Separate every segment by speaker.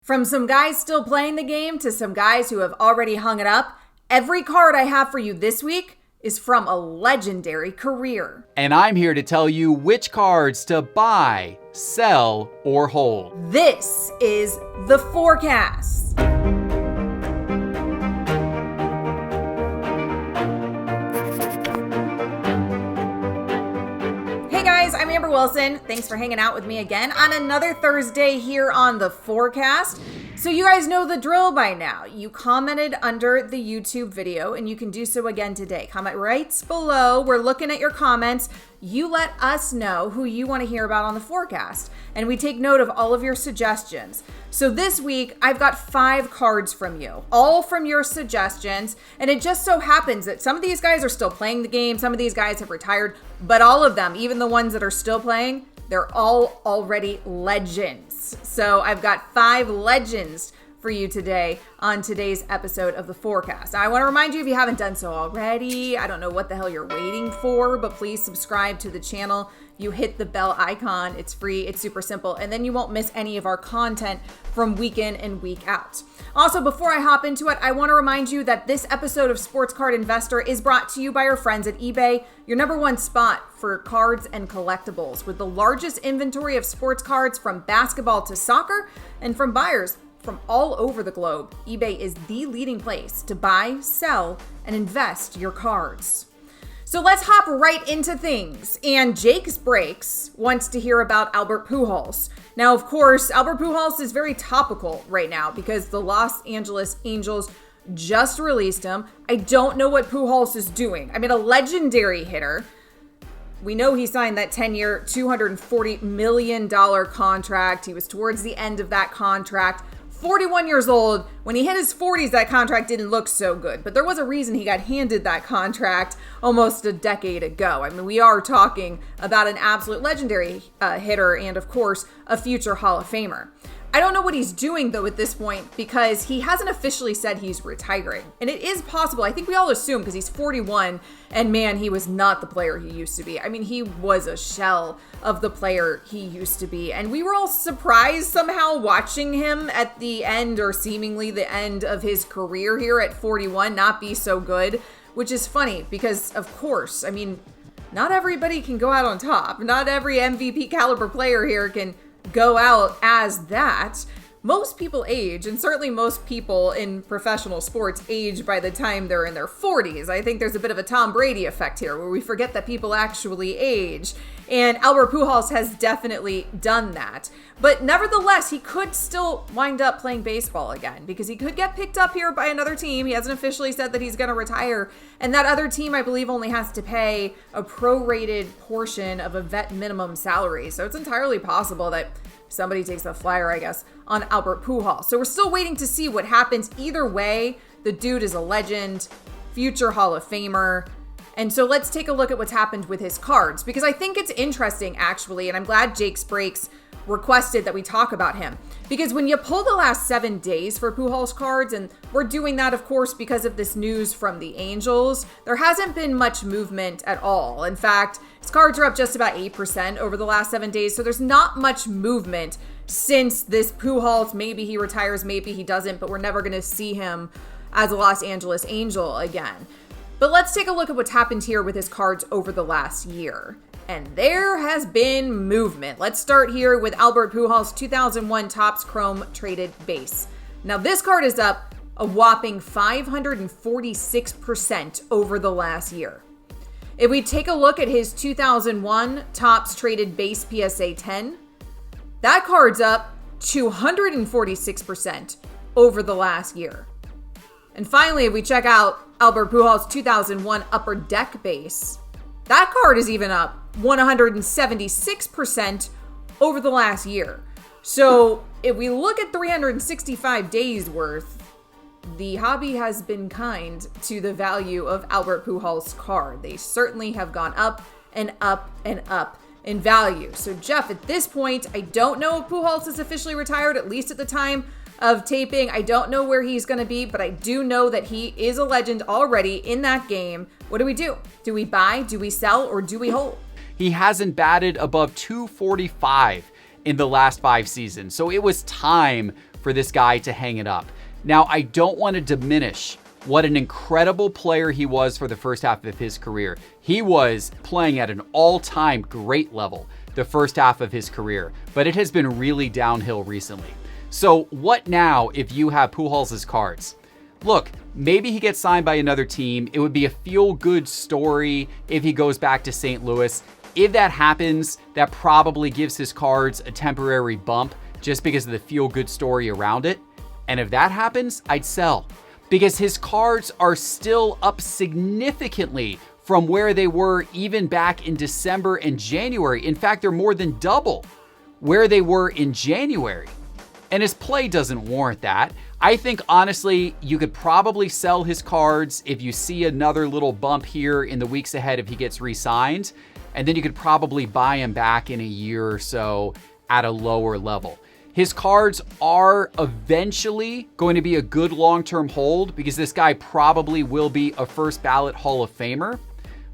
Speaker 1: From some guys still playing the game to some guys who have already hung it up, every card I have for you this week is from a legendary career.
Speaker 2: And I'm here to tell you which cards to buy, sell, or hold.
Speaker 1: This is The Forecast. Hey guys, I'm Amber Wilson. Thanks for hanging out with me again on another Thursday here on The Forecast. So you guys know the drill by now. You commented under the YouTube video and you can do so again today. Comment right below. We're looking at your comments. You let us know who you want to hear about on The Forecast. And we take note of all of your suggestions. So this week, I've got 5 cards from you, all from your suggestions. And it just so happens that some of these guys are still playing the game. Some of these guys have retired, but all of them, even the ones that are still playing, they're all already legends. So I've got 5 legends for you today on today's episode of The Forecast. Now, I want to remind you, if you haven't done so already, I don't know what the hell you're waiting for, but please subscribe to the channel. You hit the bell icon. It's free. It's super simple. And then you won't miss any of our content from week in and week out. Also, before I hop into it, I want to remind you that this episode of Sports Card Investor is brought to you by our friends at eBay, your #1 spot for cards and collectibles, with the largest inventory of sports cards from basketball to soccer and from buyers from all over the globe. eBay is the leading place to buy, sell, and invest your cards. So let's hop right into things. And Jake's Breaks wants to hear about Albert Pujols. Now, of course, Albert Pujols is very topical right now because the Los Angeles Angels just released him. I don't know what Pujols is doing. I mean, a legendary hitter. We know he signed that 10-year, $240 million contract. He was towards the end of that contract. 41 years old. When he hit his 40s, that contract didn't look so good. But there was a reason he got handed that contract almost a decade ago. I mean, we are talking about an absolute legendary hitter and, of course, a future Hall of Famer. I don't know what he's doing, though, at this point, because he hasn't officially said he's retiring. And it is possible. I think we all assume because he's 41, and man, he was not the player he used to be. I mean, he was a shell of the player he used to be. And we were all surprised somehow watching him at the end, or seemingly the end of his career here at 41, not be so good, which is funny because, of course, I mean, not everybody can go out on top. Not every MVP caliber player here can go out as that. Most people age, and certainly most people in professional sports age by the time they're in their 40s. I think there's a bit of a Tom Brady effect here where we forget that people actually age. And Albert Pujols has definitely done that. But nevertheless, he could still wind up playing baseball again because he could get picked up here by another team. He hasn't officially said that he's going to retire. And that other team, I believe, only has to pay a prorated portion of a vet minimum salary. So it's entirely possible that somebody takes a flyer, I guess, on Albert Pujols. So we're still waiting to see what happens. Either way, the dude is a legend, future Hall of Famer. And so let's take a look at what's happened with his cards, because I think it's interesting, actually, and I'm glad Jake's Breaks requested that we talk about him. Because when you pull the last 7 days for Pujols cards, and we're doing that, of course, because of this news from the Angels, there hasn't been much movement at all. In fact, his cards are up just about 8% over the last 7 days, so there's not much movement since this Pujols. Maybe he retires, maybe he doesn't, but we're never going to see him as a Los Angeles Angel again. But let's take a look at what's happened here with his cards over the last year. And there has been movement. Let's start here with Albert Pujols' 2001 Topps Chrome Traded Base. Now this card is up a whopping 546% over the last year. If we take a look at his 2001 Topps Traded Base PSA 10, that card's up 246% over the last year. And finally, if we check out Albert Pujols' 2001 Upper Deck Base, that card is even up 176% over the last year. So if we look at 365 days worth, the hobby has been kind to the value of Albert Pujols' card. They certainly have gone up and up and up in value. So Geoff, at this point, I don't know if Pujols is officially retired, at least at the time of taping. I don't know where he's going to be, but I do know that he is a legend already in that game. What do? Do we buy, do we sell, or do we hold?
Speaker 2: He hasn't batted above 245 in the last 5 seasons. So it was time for this guy to hang it up. Now, I don't want to diminish what an incredible player he was for the first half of his career. He was playing at an all-time great level the first half of his career, but it has been really downhill recently. So what now if you have Pujols' cards? Look, maybe he gets signed by another team. It would be a feel-good story if he goes back to St. Louis. If that happens, that probably gives his cards a temporary bump just because of the feel-good story around it. And if that happens, I'd sell, because his cards are still up significantly from where they were even back in December and January. In fact, they're more than double where they were in January. And his play doesn't warrant that. I think, honestly, you could probably sell his cards if you see another little bump here in the weeks ahead if he gets re-signed. And then you could probably buy him back in a year or so at a lower level. His cards are eventually going to be a good long-term hold because this guy probably will be a first ballot Hall of Famer.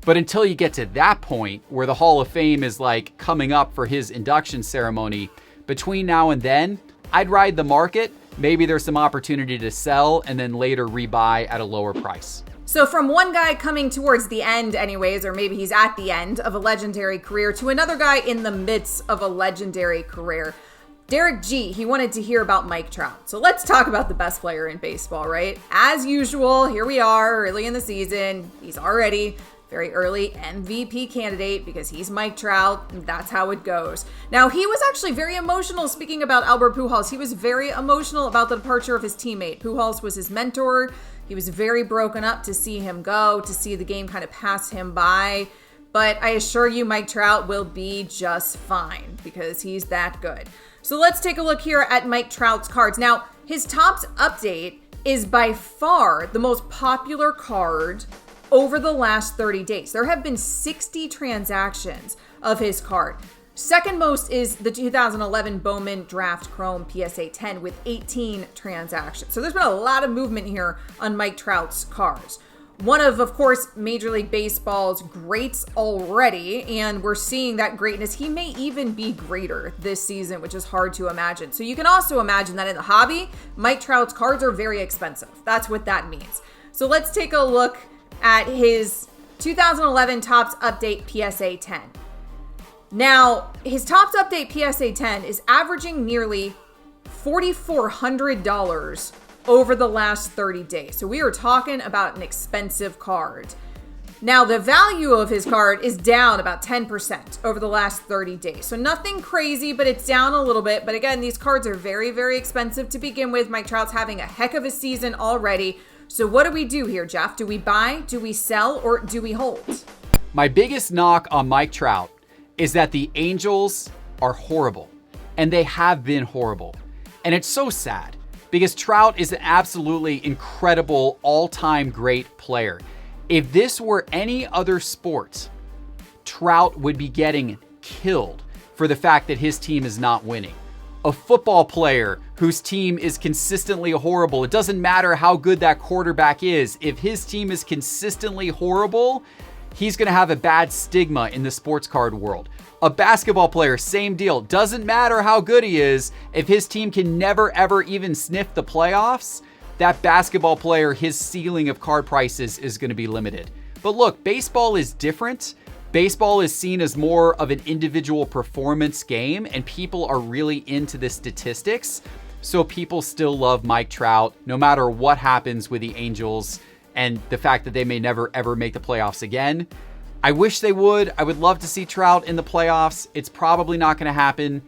Speaker 2: But until you get to that point where the Hall of Fame is like coming up for his induction ceremony, between now and then, I'd ride the market. Maybe there's some opportunity to sell and then later rebuy at a lower price.
Speaker 1: So from one guy coming towards the end anyways, or maybe he's at the end of a legendary career, to another guy in the midst of a legendary career. Derek G, he wanted to hear about Mike Trout. So let's talk about the best player in baseball, right? As usual, here we are early in the season. He's already very early MVP candidate because he's Mike Trout. And that's how it goes. Now, he was actually very emotional speaking about Albert Pujols. He was very emotional about the departure of his teammate. Pujols was his mentor. He was very broken up to see him go, to see the game kind of pass him by. But I assure you, Mike Trout will be just fine because he's that good. So let's take a look here at Mike Trout's cards. Now, his Topps update is by far the most popular card over the last 30 days. There have been 60 transactions of his card. Second most is the 2011 Bowman Draft Chrome PSA 10 with 18 transactions. So there's been a lot of movement here on Mike Trout's cards. One of course, Major League Baseball's greats already, and we're seeing that greatness. He may even be greater this season, which is hard to imagine. So you can also imagine that in the hobby, Mike Trout's cards are very expensive. That's what that means. So let's take a look at his 2011 Topps Update PSA 10. Now, his Topps Update PSA 10 is averaging nearly $4,400 over the last 30 days. So we are talking about an expensive card. Now, the value of his card is down about 10% over the last 30 days. So nothing crazy, but it's down a little bit. But again, these cards are very, very expensive to begin with. Mike Trout's having a heck of a season already. So what do we do here, Geoff? Do we buy, do we sell, or do we hold?
Speaker 2: My biggest knock on Mike Trout is that the Angels are horrible, and they have been horrible. And it's so sad because Trout is an absolutely incredible all-time great player. If this were any other sport, Trout would be getting killed for the fact that his team is not winning. A football player whose team is consistently horrible, it doesn't matter how good that quarterback is. If his team is consistently horrible, he's going to have a bad stigma in the sports card world. A basketball player, same deal. Doesn't matter how good he is. If his team can never, ever even sniff the playoffs, that basketball player, his ceiling of card prices is going to be limited. But look, baseball is different. Baseball is seen as more of an individual performance game, and people are really into the statistics. So people still love Mike Trout, no matter what happens with the Angels and the fact that they may never, ever make the playoffs again. I wish they would. I would love to see Trout in the playoffs. It's probably not going to happen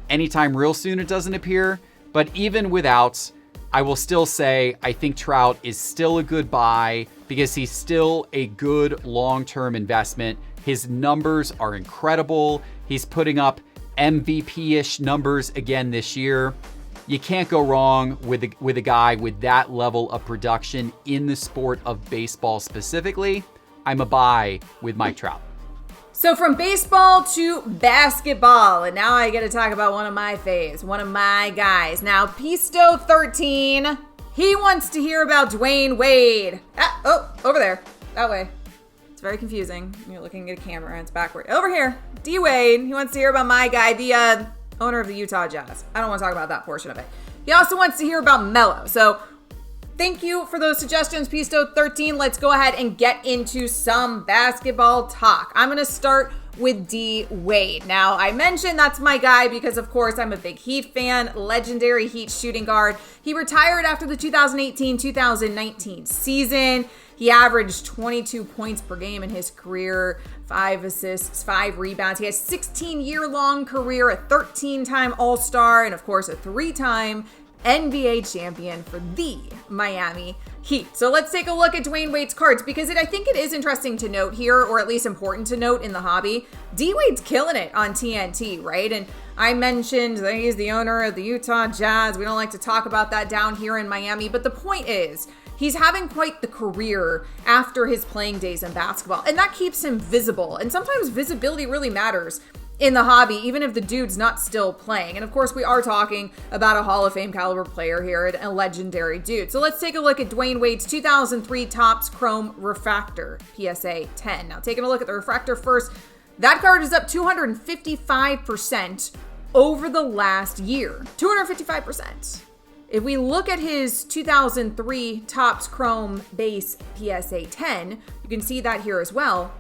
Speaker 2: anytime real soon, it doesn't appear. But even without, I will still say I think Trout is still a good buy because he's still a good long-term investment. His numbers are incredible. He's putting up MVP-ish numbers again this year. You can't go wrong with a guy with that level of production in the sport of baseball specifically. I'm a buy with Mike Trout.
Speaker 1: So from baseball to basketball, and now I get to talk about one of my faves, one of my guys. Now, Pisto13, he wants to hear about Dwyane Wade. Over there, that way. It's very confusing. You're looking at a camera and it's backward. Over here, D-Wade, he wants to hear about my guy, the owner of the Utah Jazz. I don't want to talk about that portion of it. He also wants to hear about Melo. So thank you for those suggestions, Pisto13. Let's go ahead and get into some basketball talk. I'm going to start with D Wade. Now, I mentioned that's my guy because, of course, I'm a big Heat fan, legendary Heat shooting guard. He retired after the 2018-2019 season. He averaged 22 points per game in his career, 5 assists, 5 rebounds. He has a 16-year-long career, a 13-time All-Star, and, of course, a 3-time NBA champion for the Miami Heat. So let's take a look at Dwyane Wade's cards because I think it is interesting to note here, or at least important to note in the hobby. D Wade's killing it on TNT, right? And I mentioned that he's the owner of the Utah Jazz. We don't like to talk about that down here in Miami, but the point is, he's having quite the career after his playing days in basketball, and that keeps him visible. And sometimes visibility really matters in the hobby, even if the dude's not still playing. And of course, we are talking about a Hall of Fame caliber player here and a legendary dude. So let's take a look at Dwyane Wade's 2003 Topps Chrome Refractor PSA 10. Now, taking a look at the refractor first, that card is up 255% over the last year. 255%. If we look at his 2003 Topps Chrome Base PSA 10, you can see that here as well.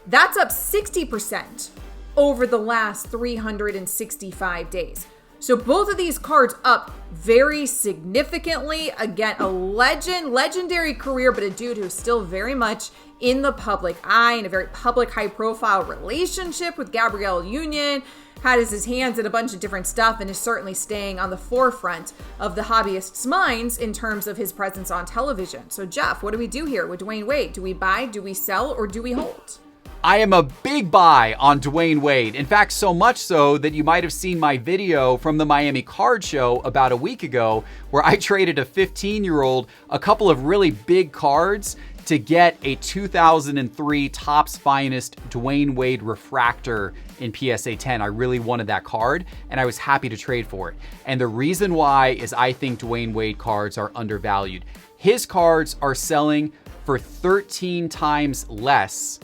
Speaker 1: That's up 60% over the last 365 days. So both of these cards up very significantly. Again, a legendary career, but a dude who's still very much in the public eye, in a very public, high-profile relationship with Gabrielle Union, had his hands in a bunch of different stuff, and is certainly staying on the forefront of the hobbyists' minds in terms of his presence on television. So Geoff, what do we do here with Dwyane Wade? Do we buy, do we sell, or do we hold?
Speaker 2: I am a big buy on Dwyane Wade. In fact, so much so that you might have seen my video from the Miami Card Show about a week ago where I traded a 15-year-old a couple of really big cards to get a 2003 Topps Finest Dwyane Wade refractor in PSA 10. I really wanted that card, and I was happy to trade for it. And the reason why is I think Dwyane Wade cards are undervalued. His cards are selling for 13 times less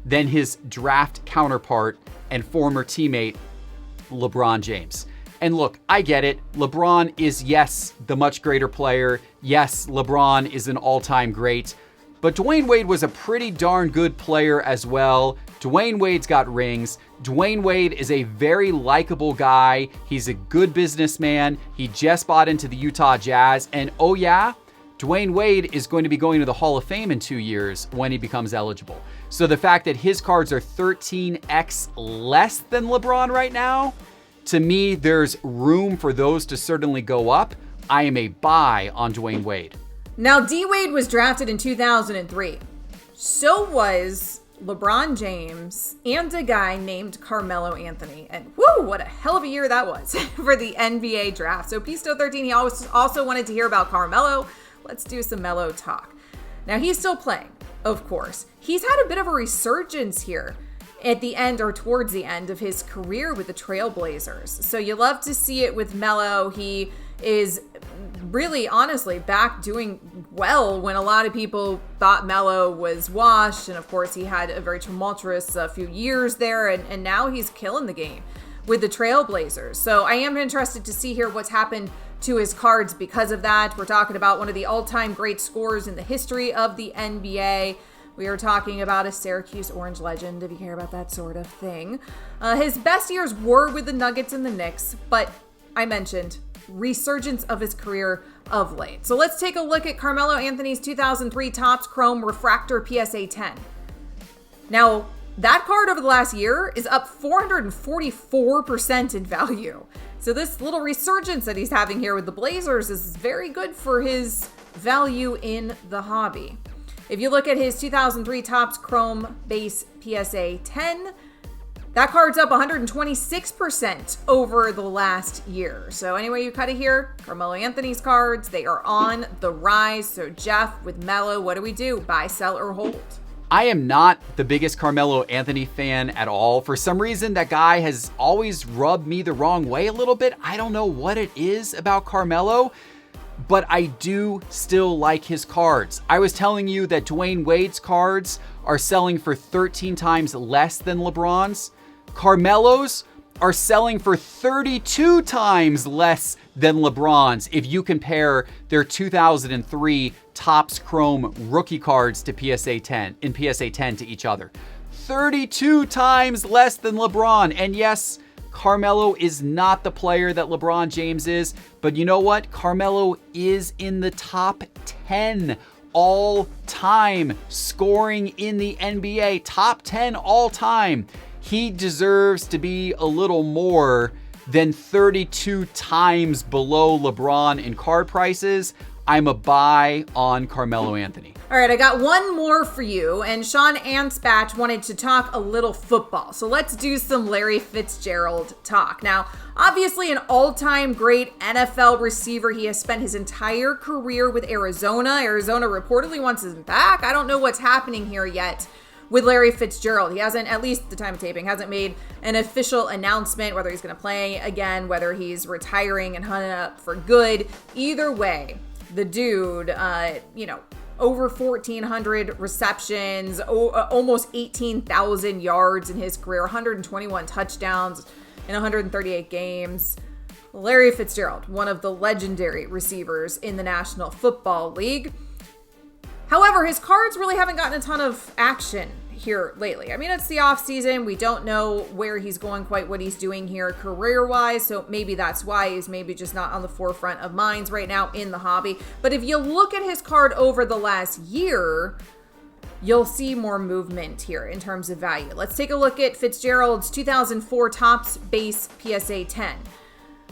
Speaker 2: than his draft counterpart and former teammate, LeBron James. And look, I get it. LeBron is, yes, the much greater player. Yes, LeBron is an all-time great. But Dwyane Wade was a pretty darn good player as well. Dwyane Wade's got rings. Dwyane Wade is a very likable guy. He's a good businessman. He just bought into the Utah Jazz. And oh yeah, Dwyane Wade is going to be going to the Hall of Fame in 2 years when he becomes eligible. So the fact that his cards are 13x less than LeBron right now, to me, there's room for those to certainly go up. I am a buy on Dwyane Wade.
Speaker 1: Now, D Wade was drafted in 2003. So was LeBron James and a guy named Carmelo Anthony. And whoo, what a hell of a year that was for the NBA draft. So Pisto13, he also wanted to hear about Carmelo. Let's do some Melo talk. Now, he's still playing, of course. He's had a bit of a resurgence here at the end or towards the end of his career with the Trailblazers. So you love to see it with Melo. He is really, honestly, back doing well when a lot of people thought Melo was washed. And of course, he had a very tumultuous few years there, and now he's killing the game with the Trailblazers. So I am interested to see here what's happened to his cards because of that. We're talking about one of the all-time great scorers in the history of the NBA. We are talking about a Syracuse Orange legend, if you care about that sort of thing. His best years were with the Nuggets and the Knicks, but I mentioned resurgence of his career of late. So let's take a look at Carmelo Anthony's 2003 Topps Chrome Refractor PSA 10. Now, that card over the last year is up 444% in value. So this little resurgence that he's having here with the Blazers is very good for his value in the hobby. If you look at his 2003 Topps Chrome Base PSA 10, that card's up 126% over the last year. So anyway you cut it here, Carmelo Anthony's cards, they are on the rise. So Geoff, with Melo, what do we do? Buy, sell, or hold?
Speaker 2: I am not the biggest Carmelo Anthony fan at all. For some reason, that guy has always rubbed me the wrong way a little bit. I don't know what it is about Carmelo, but I do still like his cards. I was telling you that Dwyane Wade's cards are selling for 13 times less than LeBron's. Carmelo's are selling for 32 times less than LeBron's if you compare their 2003 Topps Chrome rookie cards to PSA 10 to each other. 32 times less than LeBron. And yes, Carmelo is not the player that LeBron James is, but you know what? Carmelo is in the top 10 all-time scoring in the NBA. Top 10 all-time. He deserves to be a little more than 32 times below LeBron in card prices. I'm a buy on Carmelo Anthony.
Speaker 1: All right, I got one more for you, and Sean Anspach wanted to talk a little football. So let's do some Larry Fitzgerald talk. Now, obviously an all-time great NFL receiver. He has spent his entire career with Arizona. Arizona reportedly wants him back. I don't know what's happening here yet with Larry Fitzgerald. He hasn't, at least the time of taping, hasn't made an official announcement whether he's going to play again, whether he's retiring and hung up for good. Either way, the dude, over 1,400 receptions, almost 18,000 yards in his career, 121 touchdowns in 138 games. Larry Fitzgerald, one of the legendary receivers in the National Football League. However, his cards really haven't gotten a ton of action here lately. I mean, it's the off season. We don't know where he's going, quite what he's doing here career-wise, so maybe that's why he's maybe just not on the forefront of minds right now in the hobby. But if you look at his card over the last year, you'll see more movement here in terms of value. Let's take a look at Fitzgerald's 2004 Topps Base PSA 10.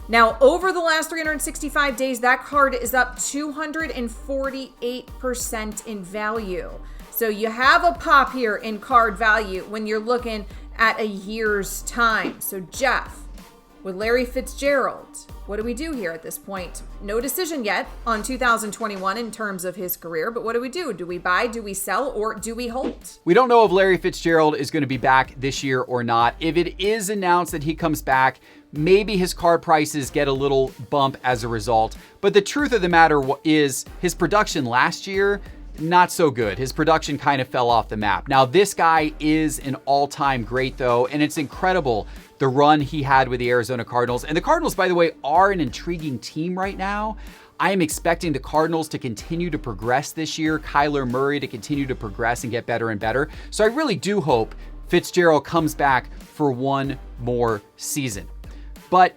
Speaker 1: Now, over the last 365 days, that card is up 248% in value. So you have a pop here in card value when you're looking at a year's time. So Geoff, with Larry Fitzgerald, what do we do here at this point? No decision yet on 2021 in terms of his career, but what do we do? Do we buy, do we sell, or do we hold?
Speaker 2: We don't know if Larry Fitzgerald is going to be back this year or not. If it is announced that he comes back, maybe his card prices get a little bump as a result. But the truth of the matter is his production last year, not so good. His production kind of fell off the map. Now, this guy is an all-time great, though, and it's incredible the run he had with the Arizona Cardinals. And the Cardinals, by the way, are an intriguing team right now. I am expecting the Cardinals to continue to progress this year, Kyler Murray to continue to progress and get better and better. So I really do hope Fitzgerald comes back for one more season. But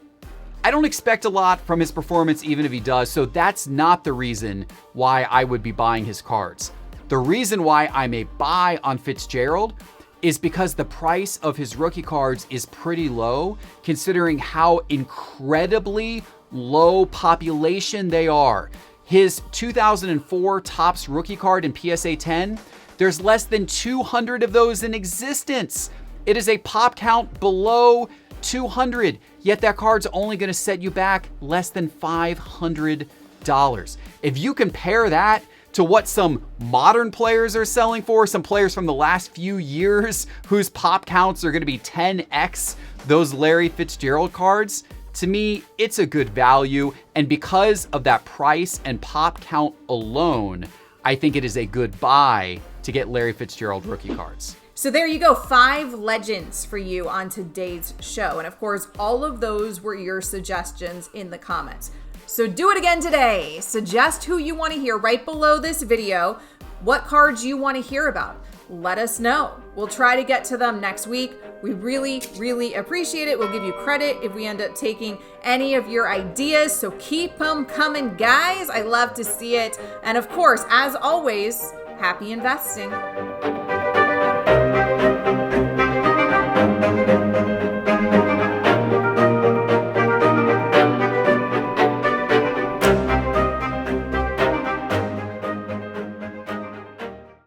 Speaker 2: I don't expect a lot from his performance even if he does, so that's not the reason why I would be buying his cards. The reason why I'm a buy on Fitzgerald is because the price of his rookie cards is pretty low, considering how incredibly low population they are. His 2004 Topps rookie card in PSA 10, there's less than 200 of those in existence. It is a pop count below 200, yet that card's only going to set you back less than $500. If you compare that to what some modern players are selling for, some players from the last few years whose pop counts are going to be 10x those Larry Fitzgerald cards, to me, it's a good value. And because of that price and pop count alone, I think it is a good buy to get Larry Fitzgerald rookie cards.
Speaker 1: So there you go, 5 legends for you on today's show. And of course, all of those were your suggestions in the comments. So do it again today. Suggest who you want to hear right below this video, what cards you want to hear about. Let us know. We'll try to get to them next week. We really, really appreciate it. We'll give you credit if we end up taking any of your ideas. So keep them coming, guys. I love to see it. And of course, as always, happy investing.